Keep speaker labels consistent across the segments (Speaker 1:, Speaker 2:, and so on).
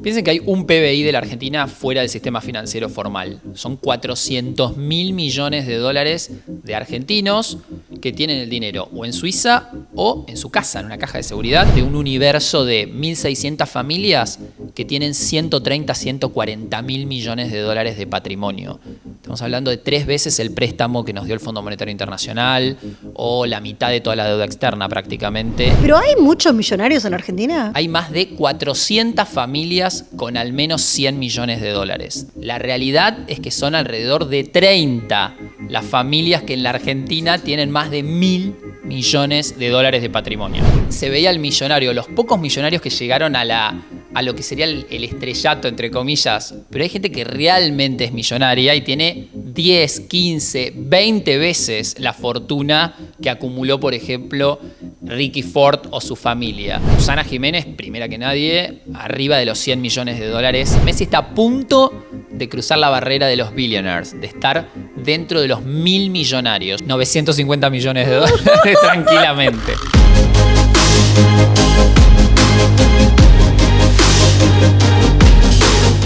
Speaker 1: Piensen que hay un PBI de la Argentina fuera del sistema financiero formal. Son 400.000 millones de dólares de argentinos que tienen el dinero o en Suiza o en su casa, en una caja de seguridad, de un universo de 1.600 familias que tienen 130, 140 mil millones de dólares de patrimonio. Estamos hablando de 3 veces el préstamo que nos dio el Fondo Monetario Internacional o la mitad de toda la deuda externa prácticamente.
Speaker 2: ¿Pero hay muchos millonarios en la Argentina?
Speaker 1: Hay más de 400 familias con al menos 100 millones de dólares. La realidad es que son alrededor de 30 las familias que en la Argentina tienen más de 1.000 millones de dólares de patrimonio. Se veía el millonario, los pocos millonarios que llegaron a lo que sería el estrellato, entre comillas, pero hay gente que realmente es millonaria y tiene 10, 15, 20 veces la fortuna que acumuló, por ejemplo, Ricky Ford o su familia. Susana Jiménez, primera que nadie, arriba de los 100 millones de dólares. Messi está a punto de cruzar la barrera de los billionaires, de estar dentro de los 1.000 millonarios. 950 millones de dólares tranquilamente.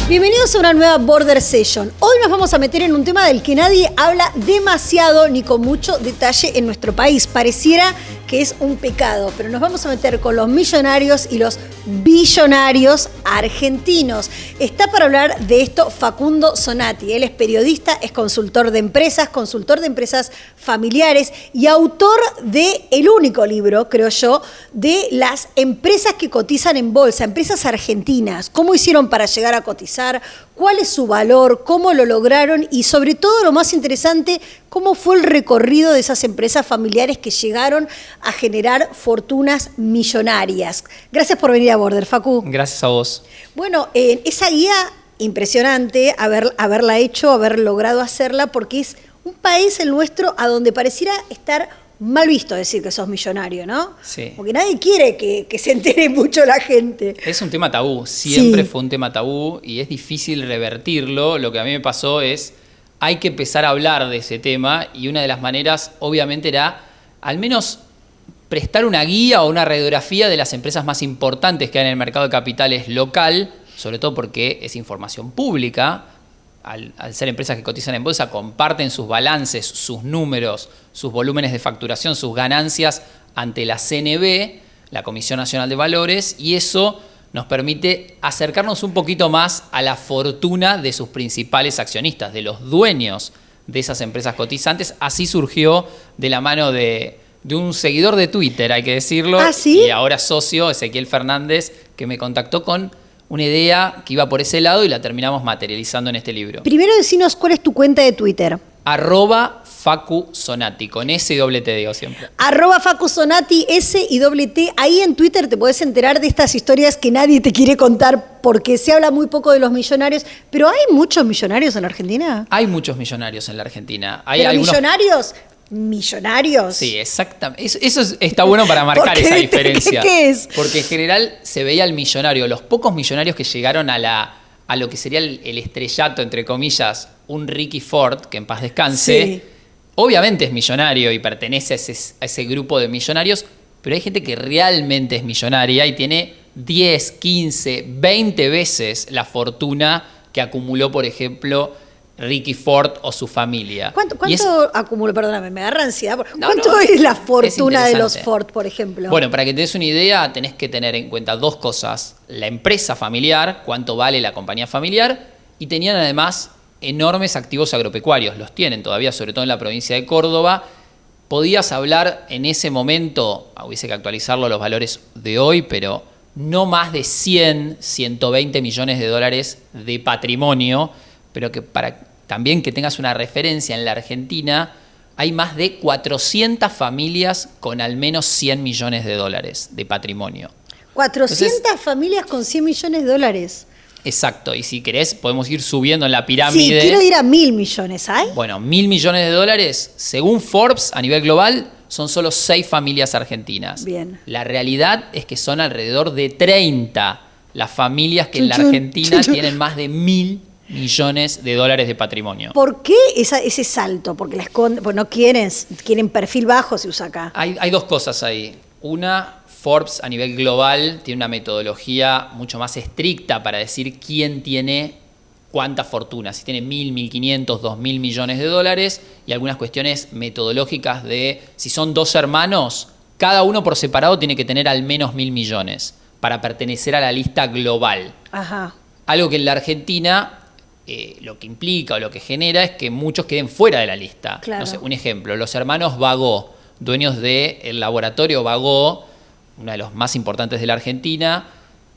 Speaker 2: Bienvenidos a una nueva Border Session. Hoy nos vamos a meter en un tema del que nadie habla demasiado ni con mucho detalle en nuestro país. Pareciera que es un pecado, pero nos vamos a meter con los millonarios y los billonarios argentinos. Está para hablar de esto Facundo Zonati. Él es periodista, es consultor de empresas familiares y autor de el único libro, creo yo, de las empresas que cotizan en bolsa, empresas argentinas. ¿Cómo hicieron para llegar a cotizar? ¿Cuál es su valor? ¿Cómo lo lograron? Y sobre todo, lo más interesante, ¿cómo fue el recorrido de esas empresas familiares que llegaron a generar fortunas millonarias? Gracias por venir a Border, Facu.
Speaker 1: Gracias a vos.
Speaker 2: Bueno, esa guía impresionante, haberla hecho, haber logrado hacerla, porque es un país, el nuestro, a donde pareciera estar mal visto decir que sos millonario, ¿no?
Speaker 1: Sí.
Speaker 2: Porque nadie quiere que se entere mucho la gente.
Speaker 1: Es un tema tabú, siempre fue un tema tabú y es difícil revertirlo. Lo que a mí me pasó es, hay que empezar a hablar de ese tema y una de las maneras obviamente era al menos prestar una guía o una radiografía de las empresas más importantes que hay en el mercado de capitales local, sobre todo porque es información pública. Al ser empresas que cotizan en bolsa, comparten sus balances, sus números, sus volúmenes de facturación, sus ganancias ante la CNV, la Comisión Nacional de Valores, y eso nos permite acercarnos un poquito más a la fortuna de sus principales accionistas, de los dueños de esas empresas cotizantes. Así surgió de la mano de un seguidor de Twitter, hay que decirlo,
Speaker 2: ¿Ah, sí?
Speaker 1: Y ahora socio, Ezequiel Fernández, que me contactó con una idea que iba por ese lado y la terminamos materializando en este libro.
Speaker 2: Primero decinos cuál es tu cuenta de Twitter.
Speaker 1: @Facu Zonati, con S y doble T digo siempre.
Speaker 2: @Facu Zonati, S y doble T. Ahí en Twitter te podés enterar de estas historias que nadie te quiere contar porque se habla muy poco de los millonarios. ¿Pero hay muchos millonarios en la Argentina?
Speaker 1: Hay muchos millonarios en la Argentina. Hay
Speaker 2: ¿Pero
Speaker 1: algunos...
Speaker 2: millonarios?
Speaker 1: Sí, exactamente. Eso está bueno para marcar esa diferencia.
Speaker 2: ¿Qué es?
Speaker 1: Porque en general se veía el millonario, los pocos millonarios que llegaron a lo que sería el estrellato, entre comillas, un Ricky Ford, que en paz descanse,
Speaker 2: Sí.
Speaker 1: Obviamente es millonario y pertenece a ese grupo de millonarios, pero hay gente que realmente es millonaria y tiene 10, 15, 20 veces la fortuna que acumuló, por ejemplo, Ricky Ford o su familia.
Speaker 2: ¿Cuánto acumuló? Perdóname, me agarra ansiedad.
Speaker 1: No,
Speaker 2: ¿Cuánto
Speaker 1: no,
Speaker 2: es la
Speaker 1: es
Speaker 2: fortuna de los
Speaker 1: interesante.
Speaker 2: Ford, por ejemplo?
Speaker 1: Bueno, para que te des una idea, tenés que tener en cuenta 2 cosas. La empresa familiar, cuánto vale la compañía familiar, y tenían además enormes activos agropecuarios. Los tienen todavía, sobre todo en la provincia de Córdoba. Podías hablar en ese momento, hubiese que actualizarlo a los valores de hoy, pero no más de 100, 120 millones de dólares de patrimonio, pero que para también que tengas una referencia, en la Argentina hay más de 400 familias con al menos 100 millones de dólares de patrimonio.
Speaker 2: 400
Speaker 1: Entonces,
Speaker 2: familias con 100 millones de dólares.
Speaker 1: Exacto, y si querés podemos ir subiendo en la pirámide.
Speaker 2: Sí, quiero ir a 1.000 millones, ¿hay?
Speaker 1: Bueno, 1.000 millones de dólares, según Forbes, a nivel global, son solo 6 familias argentinas.
Speaker 2: Bien.
Speaker 1: La realidad es que son alrededor de 30 las familias que en la
Speaker 2: Chun, chun,
Speaker 1: Argentina
Speaker 2: chun, chun.
Speaker 1: tienen más de 1.000 millones de dólares de patrimonio.
Speaker 2: ¿Por qué ese salto? Porque la esconden, pues no quieren perfil bajo se usa acá.
Speaker 1: Hay 2 cosas ahí. Una, Forbes a nivel global tiene una metodología mucho más estricta para decir quién tiene cuánta fortuna, si tiene 1.000, 1.500, 2.000 millones de dólares, y algunas cuestiones metodológicas de si son dos hermanos, cada uno por separado tiene que tener al menos 1.000 millones para pertenecer a la lista global.
Speaker 2: Ajá. Algo
Speaker 1: que en la Argentina lo que implica o lo que genera es que muchos queden fuera de la lista.
Speaker 2: Claro.
Speaker 1: No sé, un ejemplo, los hermanos Bagó, dueños del laboratorio Bagó, uno de los más importantes de la Argentina.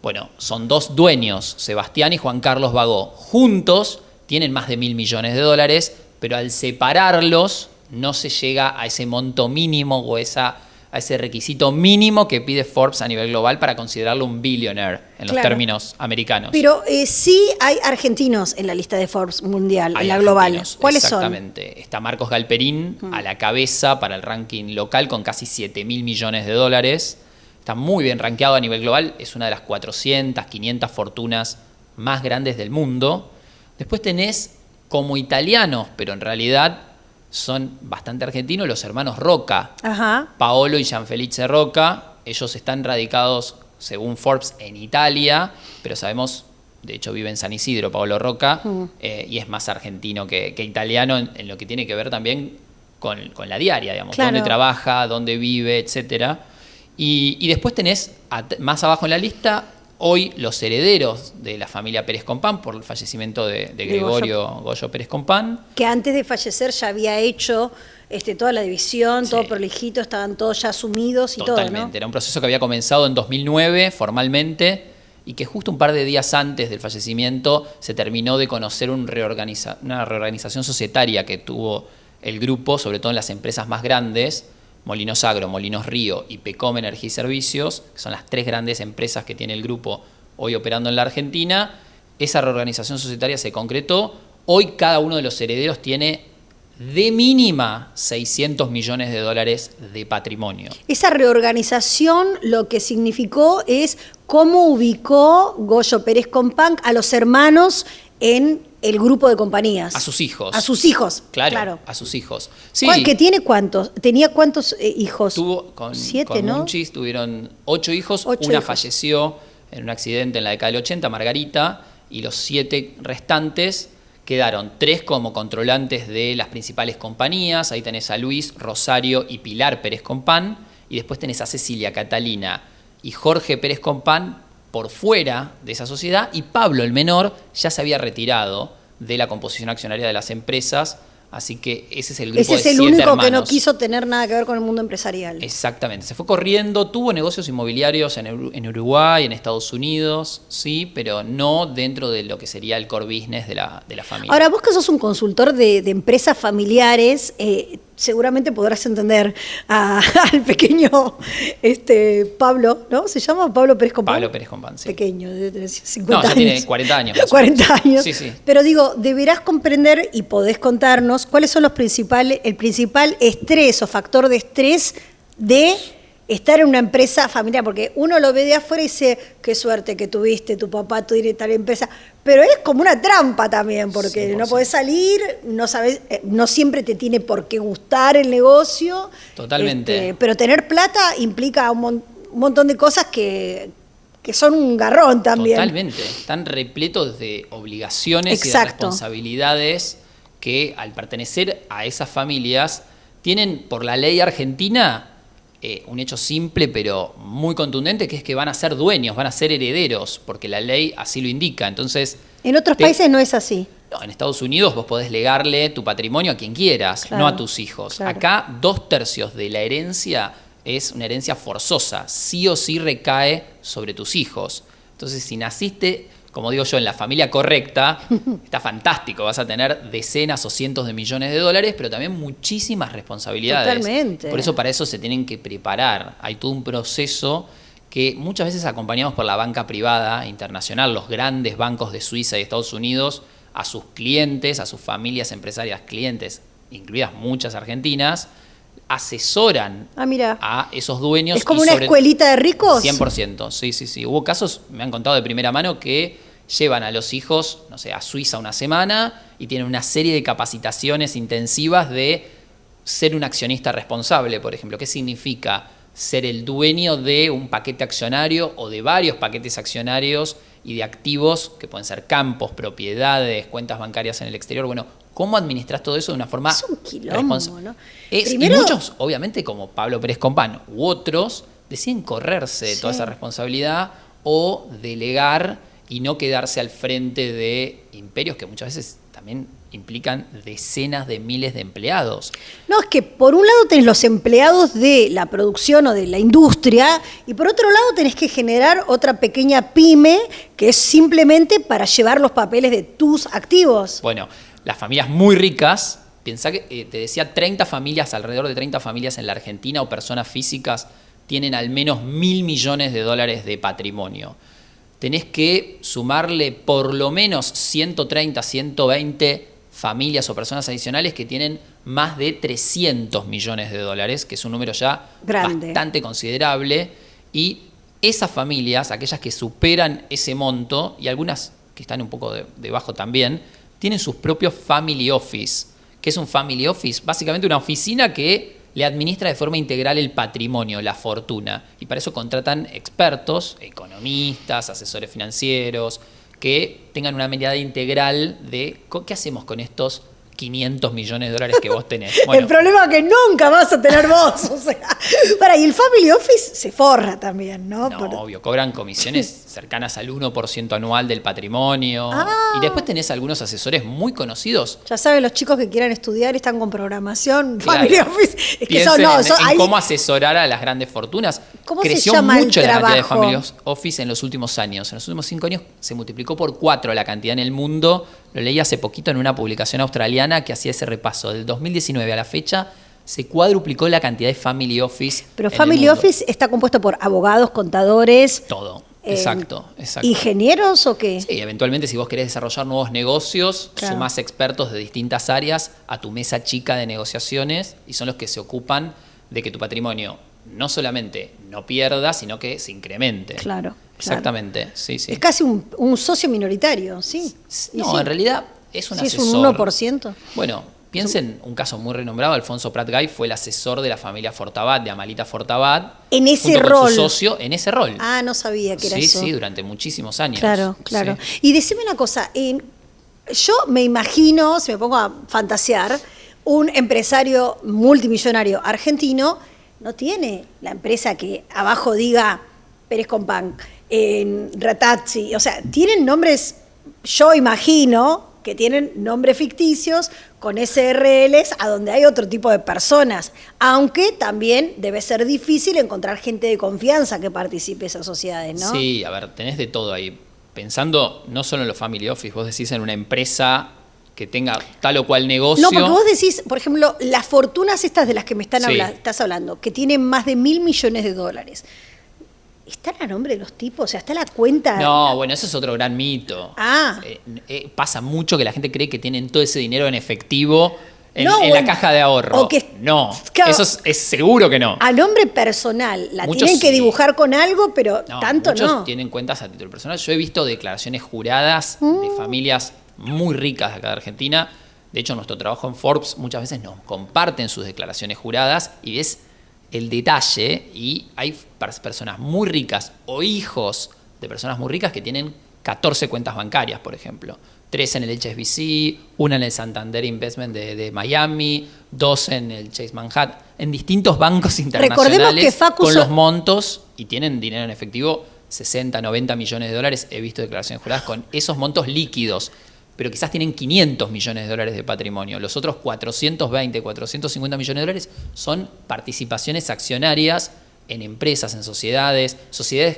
Speaker 1: Bueno, son dos dueños, Sebastián y Juan Carlos Bagó. Juntos tienen más de 1.000 millones de dólares, pero al separarlos no se llega a ese monto mínimo o a ese requisito mínimo que pide Forbes a nivel global para considerarlo un billionaire en los términos americanos.
Speaker 2: Pero sí hay argentinos en la lista de Forbes mundial, en la global. ¿Cuáles son?
Speaker 1: Exactamente. Está Marcos Galperín a la cabeza para el ranking local con casi 7.000 millones de dólares. Está muy bien rankeado a nivel global, es una de las 400, 500 fortunas más grandes del mundo. Después tenés como italianos, pero en realidad son bastante argentinos, los hermanos Roca.
Speaker 2: Ajá.
Speaker 1: Paolo y Gianfelice Roca. Ellos están radicados, según Forbes, en Italia, pero sabemos, de hecho vive en San Isidro, Paolo Roca, y es más argentino que italiano en lo que tiene que ver también con la diaria, digamos,
Speaker 2: claro.
Speaker 1: Dónde trabaja, dónde vive, etcétera. Y después tenés, más abajo en la lista, hoy los herederos de la familia Pérez Compán por el fallecimiento de Gregorio Goyo Pérez Compán.
Speaker 2: Que antes de fallecer ya había hecho toda la división, todo prolijito, estaban todos ya asumidos y
Speaker 1: Totalmente.
Speaker 2: todo, ¿no?
Speaker 1: Era un proceso que había comenzado en 2009 formalmente y que justo un par de días antes del fallecimiento se terminó de conocer una reorganización societaria que tuvo el grupo, sobre todo en las empresas más grandes, Molinos Agro, Molinos Río y Pecom Energía y Servicios, que son las tres grandes empresas que tiene el grupo hoy operando en la Argentina. Esa reorganización societaria se concretó. Hoy cada uno de los herederos tiene de mínima 600 millones de dólares de patrimonio.
Speaker 2: Esa reorganización lo que significó es cómo ubicó Goyo Pérez Compán a los hermanos en el grupo de compañías.
Speaker 1: A sus hijos.
Speaker 2: A sus hijos.
Speaker 1: Claro. A sus hijos. Sí.
Speaker 2: ¿Que tiene cuántos? ¿Tenía cuántos hijos?
Speaker 1: Tuvo con
Speaker 2: 7, ¿no?
Speaker 1: Munchis tuvieron 8 hijos.
Speaker 2: 8
Speaker 1: Una
Speaker 2: hijos.
Speaker 1: Falleció en un accidente en la década del 80, Margarita, y los 7 restantes quedaron 3 como controlantes de las principales compañías. Ahí tenés a Luis, Rosario y Pilar Pérez Compán. Y después tenés a Cecilia, Catalina y Jorge Pérez Compán por fuera de esa sociedad, y Pablo, el menor, ya se había retirado de la composición accionaria de las empresas, así que ese es el grupo de 7 hermanos. Ese es el único
Speaker 2: que no quiso tener nada que ver con el mundo empresarial.
Speaker 1: Exactamente, se fue corriendo, tuvo negocios inmobiliarios en Uruguay, en Estados Unidos, sí, pero no dentro de lo que sería el core business de la familia.
Speaker 2: Ahora, vos que sos un consultor de empresas familiares, seguramente podrás entender al pequeño Pablo, ¿no? ¿Se llama Pablo Pérez Compán?
Speaker 1: Pablo Pérez Compán, sí.
Speaker 2: Pequeño, de 50
Speaker 1: no, ya
Speaker 2: años.
Speaker 1: tiene 40 años.
Speaker 2: 40 años.
Speaker 1: Sí, sí.
Speaker 2: Pero digo, deberás comprender y podés contarnos cuáles son el principal estrés o factor de estrés de estar en una empresa familiar, porque uno lo ve de afuera y dice, qué suerte que tuviste, tu papá, tu director de empresa, pero es como una trampa también, porque 100%. No podés salir, no sabes, no siempre te tiene por qué gustar el negocio.
Speaker 1: Totalmente.
Speaker 2: Pero tener plata implica un montón de cosas que son un garrón también.
Speaker 1: Totalmente, están repletos de obligaciones.
Speaker 2: Exacto.
Speaker 1: Y de responsabilidades que al pertenecer a esas familias tienen por la ley argentina un hecho simple pero muy contundente, que es que van a ser dueños, van a ser herederos, porque la ley así lo indica. Entonces,
Speaker 2: en otros países no es así.
Speaker 1: No, en Estados Unidos vos podés legarle tu patrimonio a quien quieras,
Speaker 2: claro,
Speaker 1: no a tus hijos.
Speaker 2: Claro.
Speaker 1: Acá 2/3 de la herencia es una herencia forzosa, sí o sí recae sobre tus hijos. Entonces, si naciste, como digo yo, en la familia correcta, está fantástico, vas a tener decenas o cientos de millones de dólares, pero también muchísimas responsabilidades.
Speaker 2: Totalmente.
Speaker 1: Por eso para eso se tienen que preparar. Hay todo un proceso que muchas veces acompañamos por la banca privada internacional, los grandes bancos de Suiza y Estados Unidos, a sus clientes, a sus familias empresarias clientes, incluidas muchas argentinas, asesoran a esos dueños.
Speaker 2: ¿Es como una escuelita de ricos?
Speaker 1: 100%, sí. Hubo casos, me han contado de primera mano, que llevan a los hijos, no sé, a Suiza una semana y tienen una serie de capacitaciones intensivas de ser un accionista responsable, por ejemplo. ¿Qué significa ser el dueño de un paquete accionario o de varios paquetes accionarios y de activos que pueden ser campos, propiedades, cuentas bancarias en el exterior. Bueno, ¿cómo administras todo eso de una forma
Speaker 2: es un quilombo, ¿no?
Speaker 1: Y muchos, obviamente, como Pablo Pérez Compán u otros, deciden correrse de toda esa responsabilidad o delegar y no quedarse al frente de imperios que muchas veces también implican decenas de miles de empleados.
Speaker 2: No, es que por un lado tenés los empleados de la producción o de la industria y por otro lado tenés que generar otra pequeña pyme que es simplemente para llevar los papeles de tus activos.
Speaker 1: Bueno, las familias muy ricas, pensá que te decía 30 familias, alrededor de 30 familias en la Argentina o personas físicas tienen al menos $1.000 millones de patrimonio. Tenés que sumarle por lo menos 130, 120 familias o personas adicionales que tienen más de $300 millones, que es un número ya grande, bastante considerable. Y esas familias, aquellas que superan ese monto, y algunas que están un poco debajo también, tienen sus propios family office. ¿Qué es un family office? Básicamente una oficina que le administra de forma integral el patrimonio, la fortuna. Y para eso contratan expertos, economistas, asesores financieros, que tengan una mirada integral de qué hacemos con estos $500 millones que vos tenés.
Speaker 2: Bueno, el problema es que nunca vas a tener vos. O sea, y el Family Office se forra también, ¿no?
Speaker 1: No, obvio, cobran comisiones cercanas al 1% anual del patrimonio. Y después tenés algunos asesores muy conocidos.
Speaker 2: Ya saben, los chicos que quieran estudiar están con programación, Family Office. Es que
Speaker 1: en cómo asesorar a las grandes fortunas. Creció mucho la cantidad de Family Office en los últimos años. En los últimos 5 años se multiplicó por 4 la cantidad en el mundo. Lo leí hace poquito en una publicación australiana que hacía ese repaso. Del 2019 a la fecha se cuadruplicó la cantidad de Family Office.
Speaker 2: Pero Family Office está compuesto por abogados, contadores.
Speaker 1: Todo. Exacto.
Speaker 2: ¿Ingenieros o qué?
Speaker 1: Sí, eventualmente si vos querés desarrollar nuevos negocios, sumás expertos de distintas áreas a tu mesa chica de negociaciones y son los que se ocupan de que tu patrimonio no solamente no pierda, sino que se incremente.
Speaker 2: Claro.
Speaker 1: Exactamente, sí.
Speaker 2: Es casi un socio minoritario, ¿sí?
Speaker 1: No, en realidad es un asesor.
Speaker 2: ¿Es un 1%?
Speaker 1: Bueno, piensen un caso muy renombrado. Alfonso Prat-Gay fue el asesor de la familia Fortabat, de Amalita Fortabat.
Speaker 2: En ese
Speaker 1: junto
Speaker 2: rol.
Speaker 1: Con su socio, en ese rol.
Speaker 2: Ah, no sabía que era eso.
Speaker 1: Sí, durante muchísimos años.
Speaker 2: Claro.
Speaker 1: Sí.
Speaker 2: Y decime una cosa, yo me imagino, si me pongo a fantasear, un empresario multimillonario argentino no tiene la empresa que abajo diga Pérez Compán, Ratazzi, o sea, tienen nombres, yo imagino que tienen nombres ficticios con SRLs a donde hay otro tipo de personas, aunque también debe ser difícil encontrar gente de confianza que participe de esas sociedades, ¿no?
Speaker 1: Sí, a ver, tenés de todo ahí. Pensando no solo en los family office, vos decís en una empresa que tenga tal o cual negocio.
Speaker 2: No, porque vos decís, por ejemplo, las fortunas estas de las que me estás hablando, que tienen más de $1.000 millones. ¿Están a nombre de los tipos? O sea, ¿está la cuenta?
Speaker 1: No, bueno, eso es otro gran mito. Pasa mucho que la gente cree que tienen todo ese dinero en efectivo en la caja de ahorro. No, claro, eso es seguro que no.
Speaker 2: A nombre personal. Muchos tienen que dibujar con algo, pero tanto
Speaker 1: muchos
Speaker 2: no.
Speaker 1: Tienen cuentas a título personal. Yo he visto declaraciones juradas de familias muy ricas de acá de Argentina. De hecho, nuestro trabajo en Forbes muchas veces nos comparten sus declaraciones juradas y ves el detalle, y hay personas muy ricas o hijos de personas muy ricas que tienen 14 cuentas bancarias, por ejemplo. 3 en el HSBC, 1 en el Santander Investment de Miami, 2 en el Chase Manhattan, en distintos bancos internacionales con los montos, y tienen dinero en efectivo, 60, 90 millones de dólares. He visto declaraciones juradas con esos montos líquidos, pero quizás tienen 500 millones de dólares de patrimonio. Los otros 420, 450 millones de dólares son participaciones accionarias en empresas, en sociedades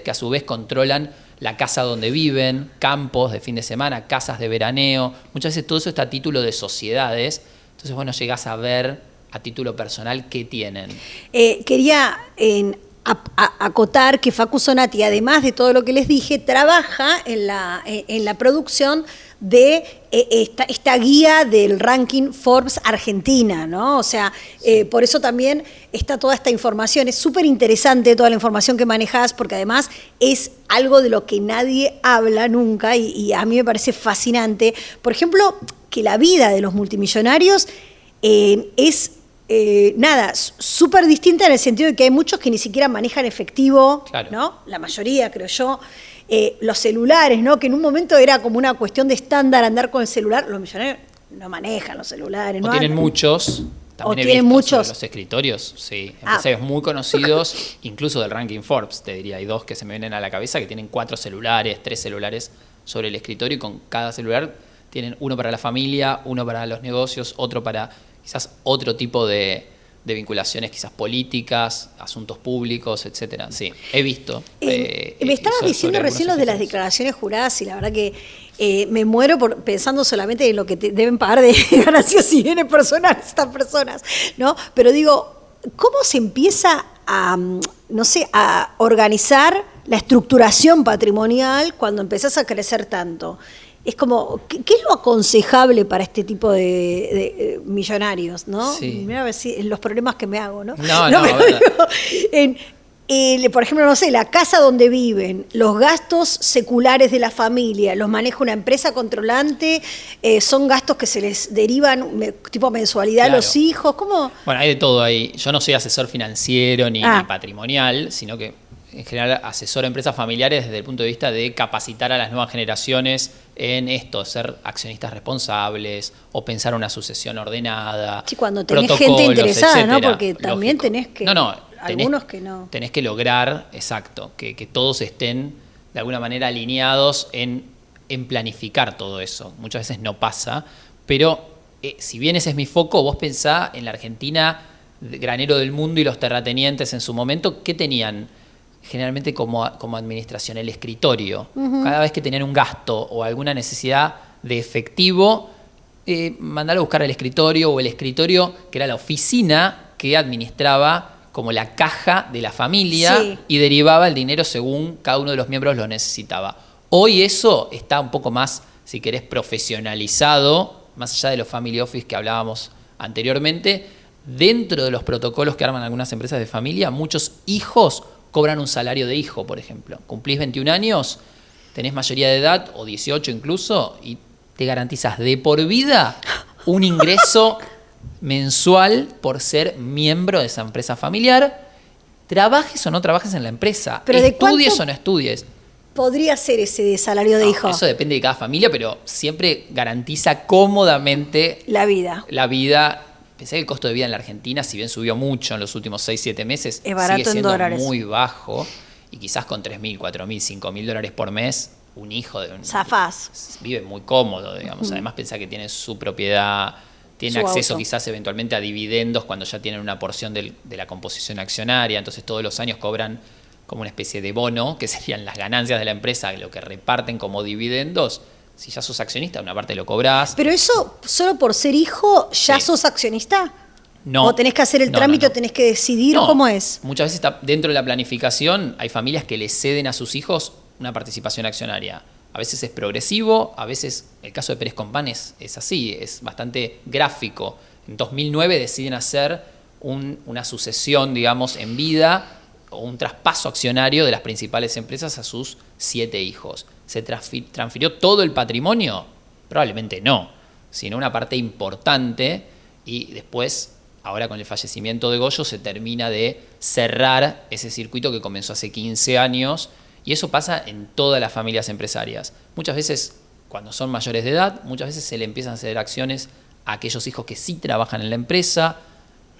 Speaker 1: que a su vez controlan la casa donde viven, campos de fin de semana, casas de veraneo. Muchas veces todo eso está a título de sociedades. Entonces, bueno, llegás a ver a título personal qué tienen.
Speaker 2: Quería acotar que Facu Zonati, además de todo lo que les dije, trabaja en la producción de esta guía del ranking Forbes Argentina, ¿no? O sea, por eso también está toda esta información. Es súper interesante toda la información que manejás, porque además es algo de lo que nadie habla nunca y a mí me parece fascinante. Por ejemplo, que la vida de los multimillonarios es nada, súper distinta en el sentido de que hay muchos que ni siquiera manejan efectivo,
Speaker 1: Claro.
Speaker 2: ¿no? La mayoría, creo yo. Los celulares, ¿no? Que en un momento era como una cuestión de estándar andar con el celular. Los millonarios no manejan los celulares.
Speaker 1: O
Speaker 2: ¿no?
Speaker 1: tienen muchos. También he
Speaker 2: tienen
Speaker 1: visto
Speaker 2: muchos.
Speaker 1: sobre los escritorios, sí. Empresarios muy conocidos, incluso del ranking Forbes, te diría. Hay 2 que se me vienen a la cabeza que tienen 4 celulares, 3 celulares sobre el escritorio y con cada celular tienen uno para la familia, uno para los negocios, otro para quizás otro tipo de vinculaciones, quizás políticas, asuntos públicos, etcétera. Sí, he visto.
Speaker 2: Me estabas diciendo recién los de las declaraciones juradas y la verdad que me muero pensando solamente en lo que te deben pagar de ganancias y bienes personales estas personas, ¿no? Pero digo, ¿cómo se empieza a, no sé, a organizar la estructuración patrimonial cuando empezás a crecer tanto? Es como, ¿qué es lo aconsejable para este tipo de millonarios, no?
Speaker 1: Sí.
Speaker 2: Mira a ver si los problemas que me hago, ¿no?
Speaker 1: No,
Speaker 2: pero digo, por ejemplo, no sé, la casa donde viven, los gastos seculares de la familia, los maneja una empresa controlante, son gastos que se les derivan tipo mensualidad
Speaker 1: Claro.
Speaker 2: a los hijos, ¿cómo?
Speaker 1: Bueno, hay de todo ahí. Yo no soy asesor financiero ni patrimonial, sino que en general asesoro a empresas familiares desde el punto de vista de capacitar a las nuevas generaciones en esto, ser accionistas responsables o pensar una sucesión ordenada.
Speaker 2: Sí, cuando tenés
Speaker 1: protocolos,
Speaker 2: gente interesada,
Speaker 1: etcétera.
Speaker 2: ¿no? Porque también tenés que... algunos que no.
Speaker 1: Tenés que lograr, exacto, que todos estén de alguna manera alineados en planificar todo eso. Muchas veces no pasa, pero si bien ese es mi foco, vos pensá en la Argentina, granero del mundo y los terratenientes en su momento, ¿qué tenían? Generalmente como administración, el escritorio. Cada vez que tenían un gasto o alguna necesidad de efectivo, mandarlo a buscar al escritorio o el escritorio, que era la oficina que administraba como la caja de la familia
Speaker 2: Sí.
Speaker 1: y derivaba el dinero según cada uno de los miembros lo necesitaba. Hoy eso está un poco más, si querés, profesionalizado, más allá de los family office que hablábamos anteriormente. Dentro de los protocolos que arman algunas empresas de familia, muchos hijos cobran un salario de hijo, por ejemplo. Cumplís 21 años, tenés mayoría de edad, o 18 incluso, y te garantizas de por vida un ingreso mensual por ser miembro de esa empresa familiar, trabajes o no trabajes en la empresa,
Speaker 2: Pero ¿de
Speaker 1: estudies
Speaker 2: cuánto
Speaker 1: o no estudies.
Speaker 2: podría ser ese salario de
Speaker 1: No,
Speaker 2: hijo?
Speaker 1: eso depende de cada familia, pero siempre garantiza cómodamente
Speaker 2: La vida.
Speaker 1: la vida. Pensé que el costo de vida en la Argentina, si bien subió mucho en los últimos 6-7 meses,
Speaker 2: Es barato
Speaker 1: sigue
Speaker 2: en
Speaker 1: siendo
Speaker 2: dólares.
Speaker 1: muy bajo. Y quizás con 3.000, 4.000, 5.000 dólares por mes, un hijo de un
Speaker 2: Zafás.
Speaker 1: vive muy cómodo, digamos. Además, pensá que tiene su propiedad, tiene
Speaker 2: Su
Speaker 1: acceso
Speaker 2: auto.
Speaker 1: quizás eventualmente a dividendos cuando ya tienen una porción de la composición accionaria. Entonces, todos los años cobran como una especie de bono, que serían las ganancias de la empresa, lo que reparten como dividendos. Si ya sos accionista, una parte lo cobrás.
Speaker 2: Pero eso, solo por ser hijo, ¿ya
Speaker 1: Sí.
Speaker 2: sos accionista?
Speaker 1: No.
Speaker 2: ¿O tenés que hacer el
Speaker 1: No,
Speaker 2: trámite
Speaker 1: no, no.
Speaker 2: o tenés que decidir
Speaker 1: No,
Speaker 2: cómo es?
Speaker 1: Muchas veces está dentro de la planificación, hay familias que le ceden a sus hijos una participación accionaria. A veces es progresivo, a veces, el caso de Pérez Compán es así, es bastante gráfico. En 2009 deciden hacer una sucesión, digamos, en vida o un traspaso accionario de las principales empresas a sus 7 hijos. ¿Se transfirió todo el patrimonio? Probablemente no, sino una parte importante y después, ahora con el fallecimiento de Goyo, se termina de cerrar ese circuito que comenzó hace 15 años y eso pasa en todas las familias empresarias. Muchas veces, cuando son mayores de edad, muchas veces se le empiezan a ceder acciones a aquellos hijos que sí trabajan en la empresa.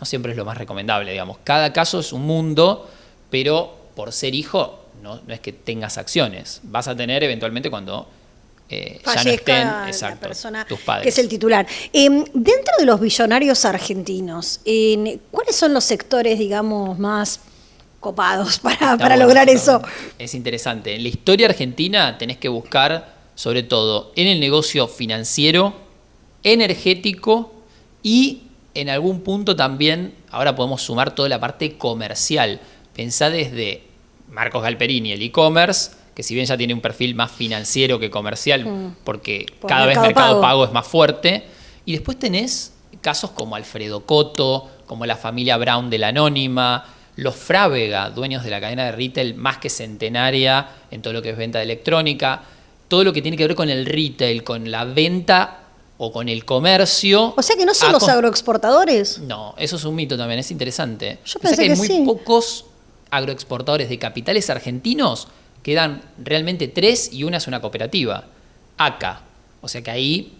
Speaker 1: No siempre es lo más recomendable, digamos. Cada caso es un mundo, pero por ser hijo no es que tengas acciones. Vas a tener eventualmente cuando ya no
Speaker 2: Fallezca
Speaker 1: estén
Speaker 2: la persona
Speaker 1: tus padres.
Speaker 2: que es el titular. Dentro de los billonarios argentinos, ¿cuáles son los sectores, digamos, más copados para
Speaker 1: Está
Speaker 2: lograr
Speaker 1: bueno,
Speaker 2: eso?
Speaker 1: Es interesante. En la historia argentina tenés que buscar, sobre todo, en el negocio financiero, energético y en algún punto también, ahora podemos sumar toda la parte comercial. Pensá desde Marcos Galperini, el e-commerce, que si bien ya tiene un perfil más financiero que comercial, porque
Speaker 2: Por
Speaker 1: cada vez
Speaker 2: Mercado
Speaker 1: Mercado
Speaker 2: Pago.
Speaker 1: Pago es más fuerte. Y después tenés casos como Alfredo Coto, como la familia Brown de la Anónima, los Frávega, dueños de la cadena de retail más que centenaria en todo lo que es venta de electrónica, todo lo que tiene que ver con el retail, con la venta o con el comercio.
Speaker 2: O sea que no son los agroexportadores.
Speaker 1: No, eso es un mito también, es interesante.
Speaker 2: Yo pensé
Speaker 1: que hay muy
Speaker 2: sí.
Speaker 1: pocos agroexportadores de capitales argentinos, quedan realmente 3 y una es una cooperativa, ACA. O sea que ahí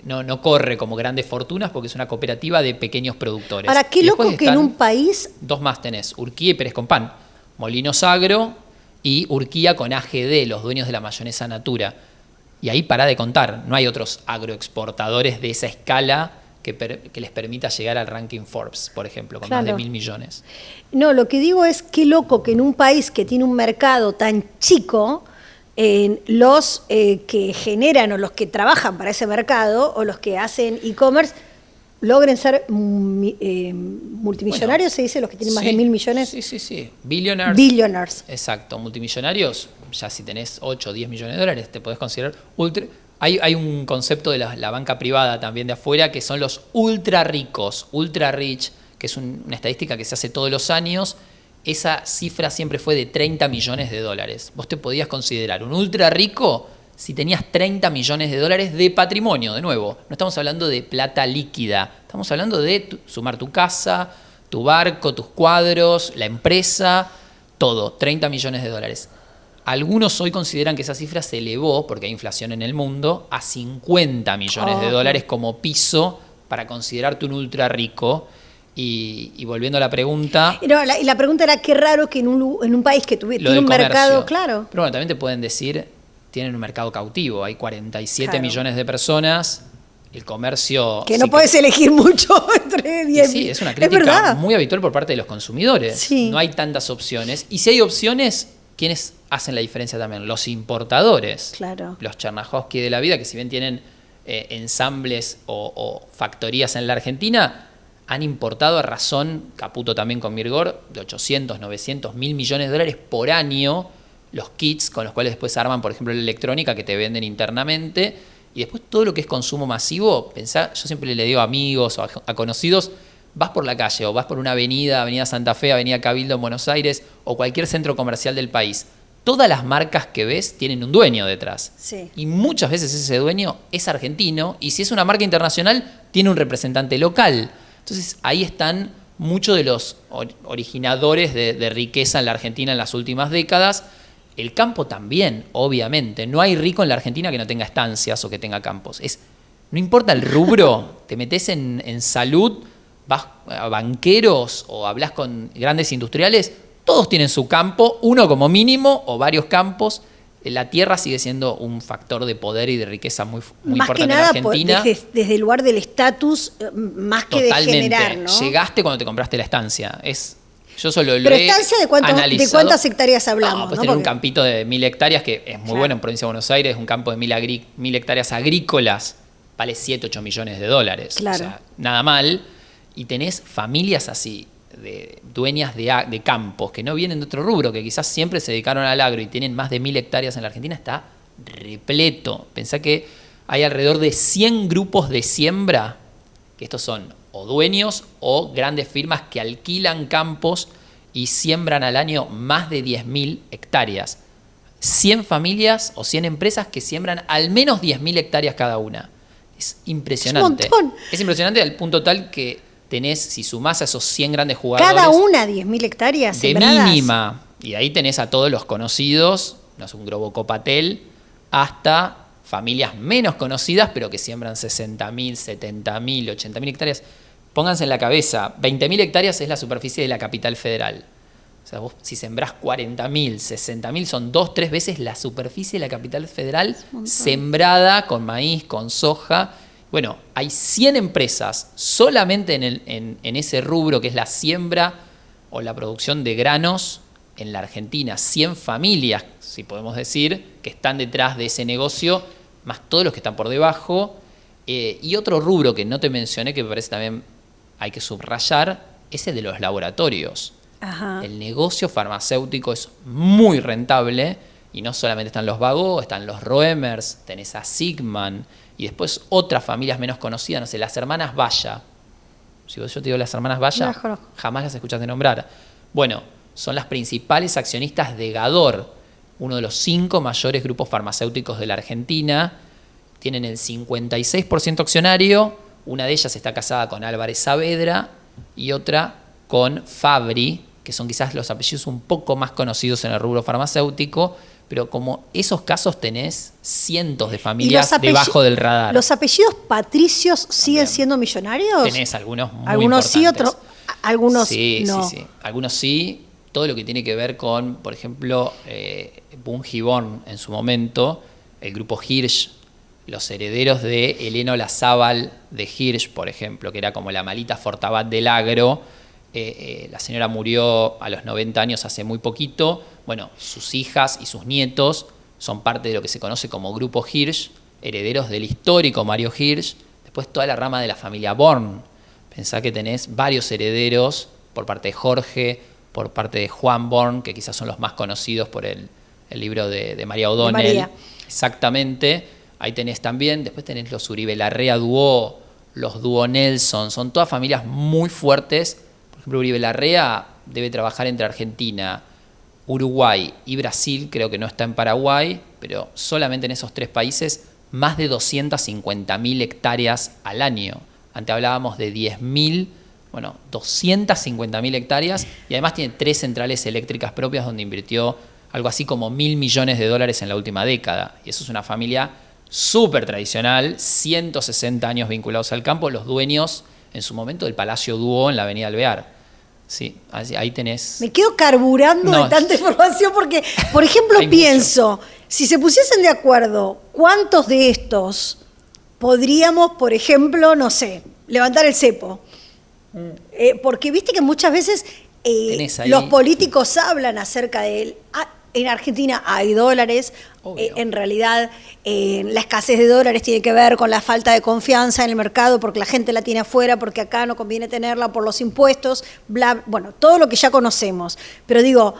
Speaker 1: no corre como grandes fortunas porque es una cooperativa de pequeños productores.
Speaker 2: Ahora, qué loco que en un país...
Speaker 1: 2 más tenés, Urquía y Pérez Compán, Molinos Agro y Urquía con AGD, los dueños de la mayonesa Natura. Y ahí pará de contar, no hay otros agroexportadores de esa escala que les permita llegar al ranking Forbes, por ejemplo, con más de 1.000 millones.
Speaker 2: No, lo que digo es qué loco que en un país que tiene un mercado tan chico, los que generan o los que trabajan para ese mercado o los que hacen e-commerce logren ser multimillonarios, se dice, los que tienen más de 1.000 millones.
Speaker 1: Sí. Billionaires.
Speaker 2: Billionaires.
Speaker 1: Exacto, multimillonarios, ya si tenés 8 o 10 millones de dólares, te podés considerar ultra. Hay un concepto de la banca privada también de afuera que son los ultra ricos, ultra rich, que es una estadística que se hace todos los años. Esa cifra siempre fue de 30 millones de dólares. Vos te podías considerar un ultra rico si tenías 30 millones de dólares de patrimonio, de nuevo. No estamos hablando de plata líquida, estamos hablando de sumar tu casa, tu barco, tus cuadros, la empresa, todo, 30 millones de dólares. Algunos hoy consideran que esa cifra se elevó, porque hay inflación en el mundo, a 50 millones de dólares como piso para considerarte un ultra rico. Y volviendo a la pregunta...
Speaker 2: No, la pregunta era qué raro que en un país que tiene un mercado, claro.
Speaker 1: Pero bueno, también te pueden decir, tienen un mercado cautivo, hay 47 millones de personas, el comercio...
Speaker 2: Que no puedes elegir mucho entre 10.
Speaker 1: Sí, es una crítica muy habitual por parte de los consumidores. Sí. No hay tantas opciones. Y si hay opciones, ¿quiénes hacen la diferencia también? Los importadores.
Speaker 2: Claro.
Speaker 1: Los Chernahovsky de la vida, que si bien tienen ensambles o factorías en la Argentina, han importado a razón, Caputo también con Mirgor, de 800, 900, 1.000 millones de dólares por año, los kits con los cuales después arman, por ejemplo, la electrónica que te venden internamente. Y después todo lo que es consumo masivo, pensá, yo siempre le digo a amigos o a conocidos, vas por la calle o vas por una avenida, Avenida Santa Fe, Avenida Cabildo en Buenos Aires o cualquier centro comercial del país. Todas las marcas que ves tienen un dueño detrás.
Speaker 2: Sí.
Speaker 1: Y muchas veces ese dueño es argentino y si es una marca internacional, tiene un representante local. Entonces ahí están muchos de los originadores de riqueza en la Argentina en las últimas décadas. El campo también, obviamente. No hay rico en la Argentina que no tenga estancias o que tenga campos. No importa el rubro, te metes en salud, vas a banqueros o hablas con grandes industriales, todos tienen su campo, uno como mínimo o varios campos. La tierra sigue siendo un factor de poder y de riqueza muy importante en Argentina.
Speaker 2: Desde el lugar del estatus, más que
Speaker 1: totalmente.
Speaker 2: De generar, ¿no?
Speaker 1: Llegaste cuando te compraste la estancia. Yo solo
Speaker 2: Pero
Speaker 1: lo he
Speaker 2: estancia de cuántas hectáreas hablamos.
Speaker 1: Puedes tener un campito de 1.000 hectáreas, que es muy bueno en Provincia de Buenos Aires, un campo de 1.000 hectáreas agrícolas, vale 7, 8 millones de dólares.
Speaker 2: Claro.
Speaker 1: O sea, nada mal. Y tenés familias así, de dueñas de campos que no vienen de otro rubro, que quizás siempre se dedicaron al agro y tienen más de 1.000 hectáreas en la Argentina, está repleto. Pensá que hay alrededor de 100 grupos de siembra, que estos son o dueños o grandes firmas que alquilan campos y siembran al año más de 10.000 hectáreas. 100 familias o 100 empresas que siembran al menos 10.000 hectáreas cada una. Es impresionante.
Speaker 2: Es un montón.
Speaker 1: Es impresionante al punto tal que tenés, si sumás a esos 100 grandes jugadores...
Speaker 2: Cada una 10.000 hectáreas
Speaker 1: de
Speaker 2: sembradas.
Speaker 1: Mínima. Y ahí tenés a todos los conocidos, no sé, un Grobocopatel, hasta familias menos conocidas, pero que siembran 60.000, 70.000, 80.000 hectáreas. Pónganse en la cabeza, 20.000 hectáreas es la superficie de la capital federal. O sea, vos si sembrás 40.000, 60.000, son 2-3 veces la superficie de la capital federal sembrada con maíz, con soja. Bueno, hay 100 empresas solamente en ese rubro que es la siembra o la producción de granos en la Argentina. 100 familias, si podemos decir, que están detrás de ese negocio, más todos los que están por debajo. Y otro rubro que no te mencioné, que me parece también hay que subrayar, es el de los laboratorios.
Speaker 2: Ajá.
Speaker 1: El negocio farmacéutico es muy rentable y no solamente están los Bagó, están los Roemers, tenés a Sigman y después otras familias menos conocidas, no sé, las hermanas Valla. Si yo te digo las hermanas Valla,
Speaker 2: no,
Speaker 1: jamás las escuchaste nombrar. Bueno, son las principales accionistas de Gador, uno de los 5 mayores grupos farmacéuticos de la Argentina, tienen el 56% accionario. Una de ellas está casada con Álvarez Saavedra y otra con Fabri, que son quizás los apellidos un poco más conocidos en el rubro farmacéutico, pero como esos casos tenés cientos de familias debajo del radar.
Speaker 2: ¿Los apellidos patricios siguen siendo millonarios?
Speaker 1: Tenés algunos muy
Speaker 2: algunos
Speaker 1: importantes.
Speaker 2: Sí, algunos
Speaker 1: sí,
Speaker 2: no.
Speaker 1: Sí. Algunos sí. Todo lo que tiene que ver con, por ejemplo, Bungiborn en su momento, el grupo Hirsch, los herederos de Elena Olazábal de Hirsch, por ejemplo, que era como la Malita Fortabat del agro. La señora murió a los 90 años hace muy poquito. Bueno, sus hijas y sus nietos son parte de lo que se conoce como Grupo Hirsch, herederos del histórico Mario Hirsch. Después toda la rama de la familia Born. Pensá que tenés varios herederos por parte de Jorge, por parte de Juan Born, que quizás son los más conocidos por el libro de María O'Donnell.
Speaker 2: María.
Speaker 1: Exactamente. Ahí tenés también, después tenés los Uribe Larrea Duó, los Duó Nelson. Son todas familias muy fuertes. Por ejemplo, Uribe Larrea debe trabajar entre Argentina, Uruguay y Brasil, creo que no está en Paraguay, pero solamente en esos 3 países más de 250.000 hectáreas al año. Antes hablábamos de 10.000, bueno, 250.000 hectáreas, y además tiene 3 centrales eléctricas propias donde invirtió algo así como $1.000 millones en la última década. Y eso es una familia súper tradicional, 160 años vinculados al campo, los dueños en su momento del Palacio Duó en la Avenida Alvear. Sí, ahí tenés.
Speaker 2: Me quedo carburando de tanta información porque, por ejemplo, pienso, si se pusiesen de acuerdo, ¿cuántos de estos podríamos, por ejemplo, no sé, levantar el cepo? Porque viste que muchas veces los políticos hablan acerca de él. En Argentina hay dólares, en realidad la escasez de dólares tiene que ver con la falta de confianza en el mercado porque la gente la tiene afuera, porque acá no conviene tenerla por los impuestos, bueno, todo lo que ya conocemos. Pero digo,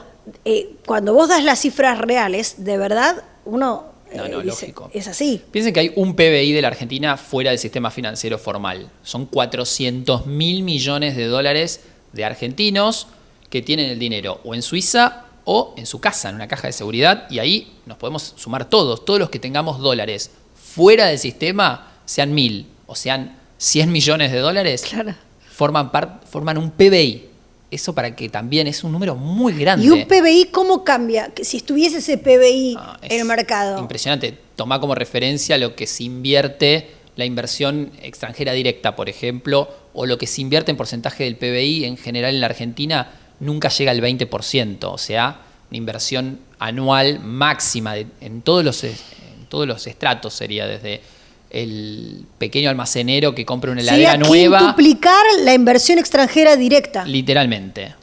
Speaker 2: cuando vos das las cifras reales, de verdad, uno dice,
Speaker 1: lógico.
Speaker 2: Es así.
Speaker 1: Piensen que hay un PBI de la Argentina fuera del sistema financiero formal. Son 400.000 millones de dólares de argentinos que tienen el dinero o en Suiza o en su casa, en una caja de seguridad, y ahí nos podemos sumar todos los que tengamos dólares fuera del sistema, sean 1.000 o sean 100 millones de dólares,
Speaker 2: claro,
Speaker 1: forman un PBI. Eso para que también es un número muy grande.
Speaker 2: ¿Y un PBI cómo cambia? Que si estuviese ese PBI en el mercado.
Speaker 1: Impresionante. Toma como referencia lo que se invierte, la inversión extranjera directa, por ejemplo, o lo que se invierte en porcentaje del PBI en general en la Argentina, nunca llega al 20%, o sea, una inversión anual máxima en todos los estratos sería desde el pequeño almacenero que compra una heladera nueva.
Speaker 2: Quintuplicar la inversión extranjera directa.
Speaker 1: Literalmente.